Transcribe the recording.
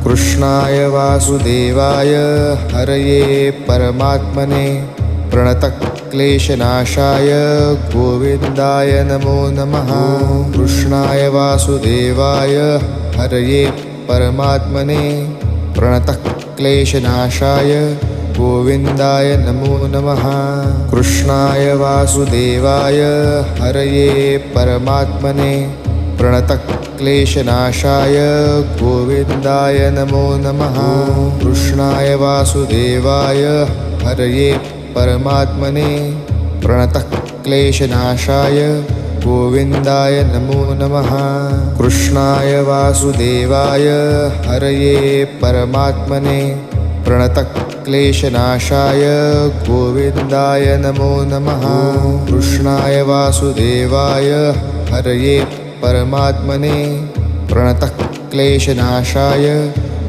कृष्णाय वासुदेवाय हरये परमात्मने प्रणतक्लेशनाशाय गोविन्दाय नमो नमः। कृष्णाय वासुदेवाय हरये परमात्मने प्रणतक्लेशनाशाय गोविन्दाय नमो नमः। कृष्णाय वासुदेवाय हरये परमात्मने प्रणतक्लेशनाशाय गोविन्दाय नमो नमः। कृष्णाय वासुदेवाय हरये परमात्मने प्रणतक्लेशनाशाय गोविन्दाय नमो नमः। कृष्णाय वासुदेवाय हरये परमात्मने प्रणतक्लेशनाशाय गोविन्दाय नमो नमः। कृष्णाय वासुदेवाय हरये परमात्मने प्रणतक्लेशनाशाय